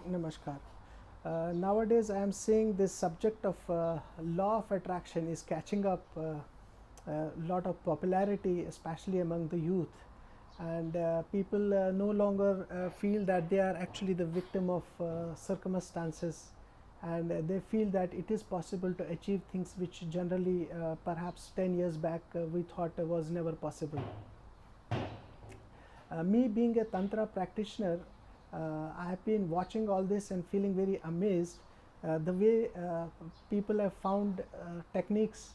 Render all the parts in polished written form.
Namaskar. Nowadays, I am seeing this subject of law of attraction is catching up a lot of popularity, especially among the youth. And people no longer feel that they are actually the victim of circumstances, and they feel that it is possible to achieve things which generally, perhaps 10 years back, we thought was never possible. Me being a Tantra practitioner, I have been watching all this and feeling very amazed the way people have found techniques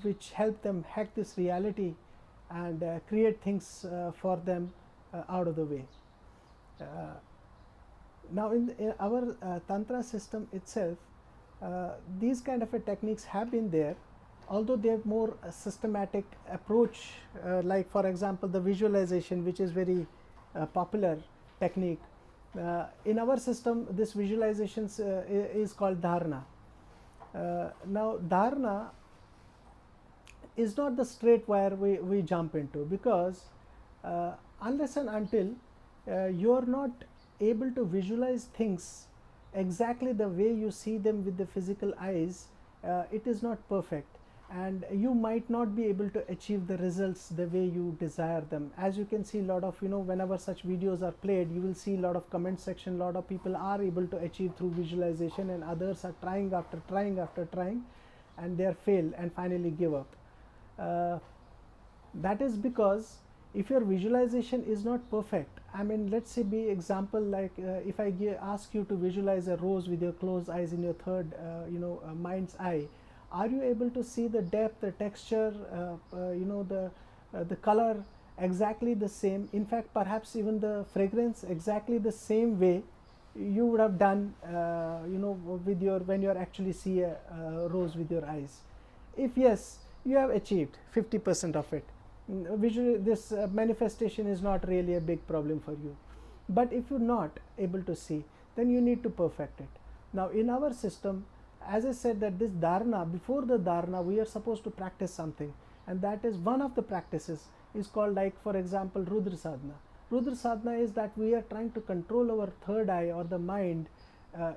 which help them hack this reality and create things for them out of the way. Uh, Now, in our Tantra system itself, these kind of techniques have been there, although they have more systematic approach, like for example the visualization, which is very popular technique. In our system, this visualizations is called dharana. Now, dharana is not the straight wire we jump into, because unless and until you are not able to visualize things exactly the way you see them with the physical eyes, it is not perfect, and you might not be able to achieve the results the way you desire them. As you can see, a lot of, whenever such videos are played, you will see a lot of comment section, a lot of people are able to achieve through visualization, and others are trying after trying after trying, and they are failed and finally give up. uh, that is because if your visualization is not perfect, I mean, let's say, be example, like if I ask you to visualize a rose with your closed eyes in your third mind's eye, are you able to see the depth, the texture, the color exactly the same? In fact, perhaps even the fragrance exactly the same way you would have done, with your, when you are actually see a rose with your eyes. If yes, you have achieved 50% of it. Visually, this manifestation is not really a big problem for you. But if you're not able to see, then you need to perfect it. Now, in our system, as I said, that this dharana, before the dharana, we are supposed to practice something, and that is one of the practices is called, like for example, Rudra Sadhana. Rudra Sadhana is that we are trying to control our third eye or the mind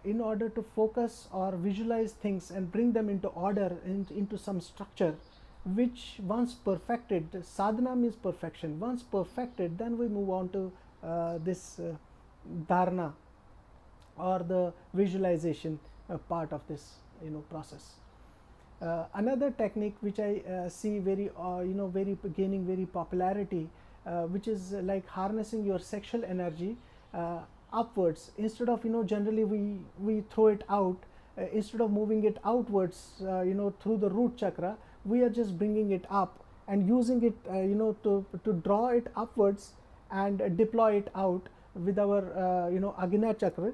in order to focus or visualize things and bring them into order, into some structure, which once perfected, sadhana means perfection, once perfected, then we move on to this dharana, or the visualization part of this process. Another technique which I see very very gaining very popularity, which is like harnessing your sexual energy upwards, instead of, generally we throw it out, instead of moving it outwards, through the root chakra, we are just bringing it up and using it, to draw it upwards and deploy it out with our agnya chakra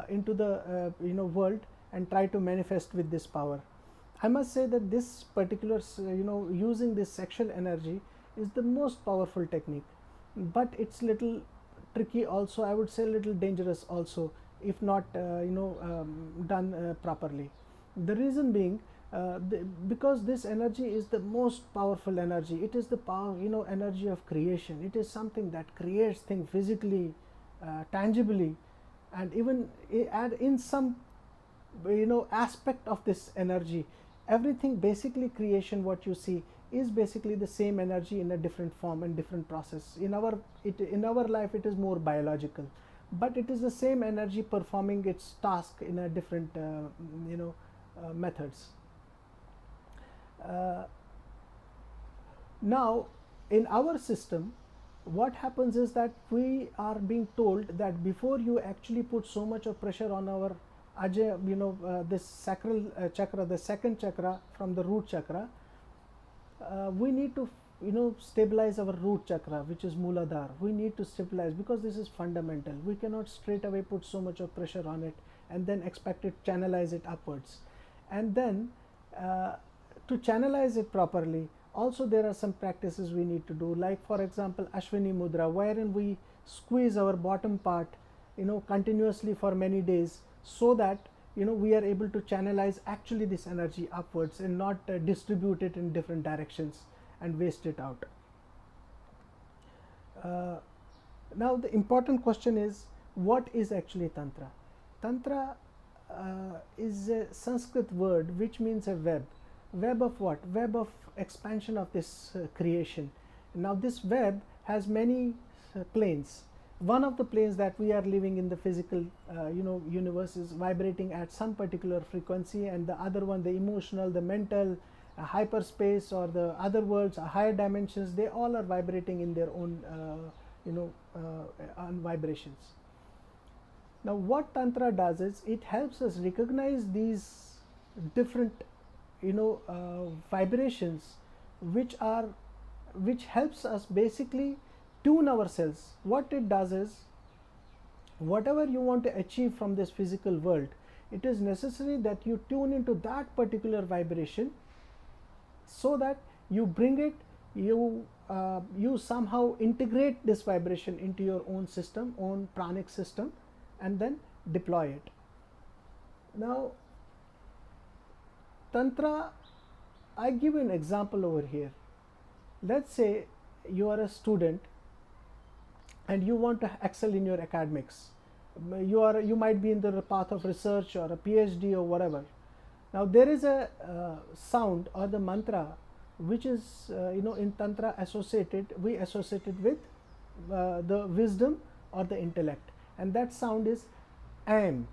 into the world, and try to manifest with this power. I must say that this particular, using this sexual energy is the most powerful technique, but it's little tricky also, I would say, little dangerous also, if not done properly. The reason being, because this energy is the most powerful energy. It is the power, energy of creation. It is something that creates things physically, tangibly, and even in some aspect of this energy, everything, basically creation, what you see is basically the same energy in a different form and different process. In our life, it is more biological, but it is the same energy performing its task in a different methods. uh, Now, in our system, what happens is that we are being told that before you actually put so much of pressure on our ajay, this sacral chakra, the second chakra from the root chakra, we need to stabilize our root chakra, which is Mooladhara. We need to stabilize, because this is fundamental. We cannot straight away put so much of pressure on it and then expect it channelize it upwards. And then to channelize it properly, also there are some practices we need to do, like for example Ashwini Mudra, wherein we squeeze our bottom part continuously for many days, so that we are able to channelize actually this energy upwards and not distribute it in different directions and waste it out. uh, Now the important question is, what is actually Tantra? Tantra is a Sanskrit word which means a web. Web of what? Web of expansion of this creation. Now this web has many planes. One of the planes that we are living in the physical universe is vibrating at some particular frequency, and the other one, the emotional, the mental, hyperspace, or the other worlds, higher dimensions, they all are vibrating in their own on vibrations. Now what Tantra does is it helps us recognize these different vibrations which helps us basically tune ourselves. What it does is, whatever you want to achieve from this physical world, it is necessary that you tune into that particular vibration, so that you bring it, you somehow integrate this vibration into your own system, own pranic system, and then deploy it. Now Tantra, I give you an example over here. Let's say you are a student and you want to excel in your academics. You might be in the path of research or a PhD or whatever. Now there is a sound or the mantra which is in Tantra we associated with the wisdom or the intellect, and that sound is Am.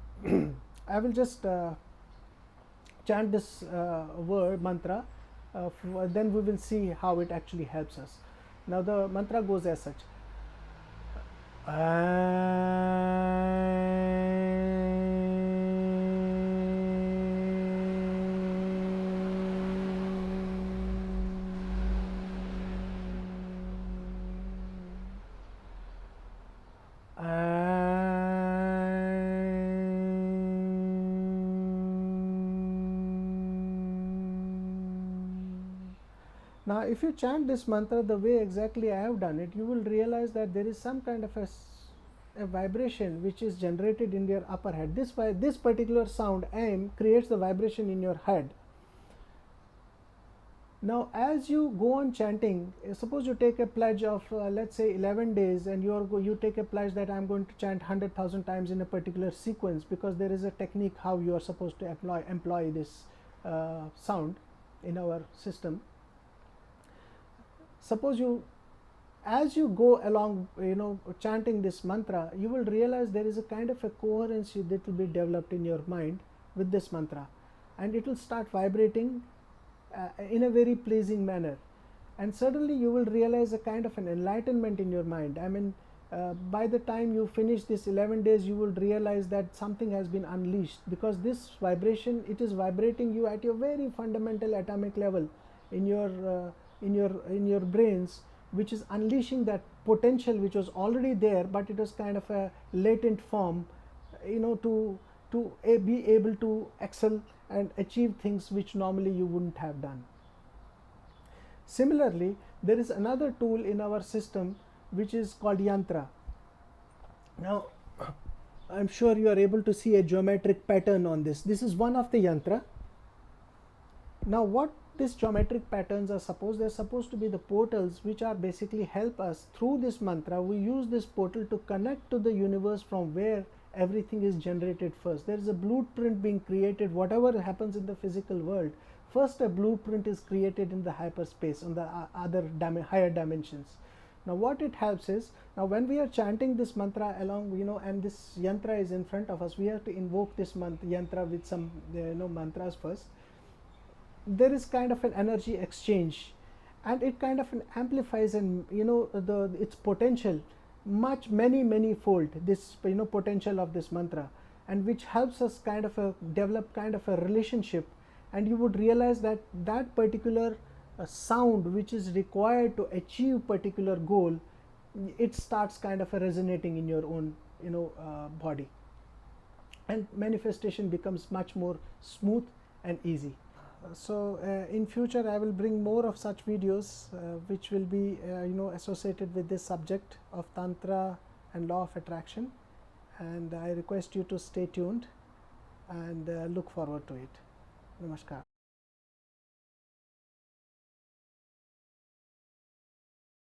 I will just chant this word mantra, then we will see how it actually helps us. Now the mantra goes as such. Now if you chant this mantra the way exactly I have done it, you will realize that there is some kind of a vibration which is generated in your upper head. This particular sound Aim creates the vibration in your head. Now as you go on chanting, suppose you take a pledge of let's say 11 days, and you take a pledge that I am going to chant 100,000 times in a particular sequence, because there is a technique how you are supposed to employ this sound in our system. Suppose as you go along chanting this mantra, you will realize there is a kind of a coherence that will be developed in your mind with this mantra, and it will start vibrating in a very pleasing manner, and suddenly you will realize a kind of an enlightenment in your mind. I mean, by the time you finish this 11 days, you will realize that something has been unleashed, because this vibration, it is vibrating you at your very fundamental atomic level in your brains, which is unleashing that potential which was already there, but it was kind of a latent form, to be able to excel and achieve things which normally you wouldn't have done. Similarly, there is another tool in our system which is called yantra. Now I'm sure you are able to see a geometric pattern on this. This is one of the yantra. Now what these geometric patterns are they're supposed to be the portals which are basically help us through this mantra. We use this portal to connect to the universe from where everything is generated first. There is a blueprint being created. Whatever happens in the physical world, first a blueprint is created in the hyperspace, on the other higher dimensions. Now what it helps is, now when we are chanting this mantra along, and this yantra is in front of us, we have to invoke this yantra with some mantras first. There is kind of an energy exchange, and it kind of amplifies and its potential many fold, this potential of this mantra, and which helps us kind of develop kind of a relationship. And you would realize that that particular sound which is required to achieve particular goal, it starts kind of resonating in your own body, and manifestation becomes much more smooth and easy. So in future I will bring more of such videos which will be associated with this subject of Tantra and law of attraction, and I request you to stay tuned and look forward to it. Namaskar.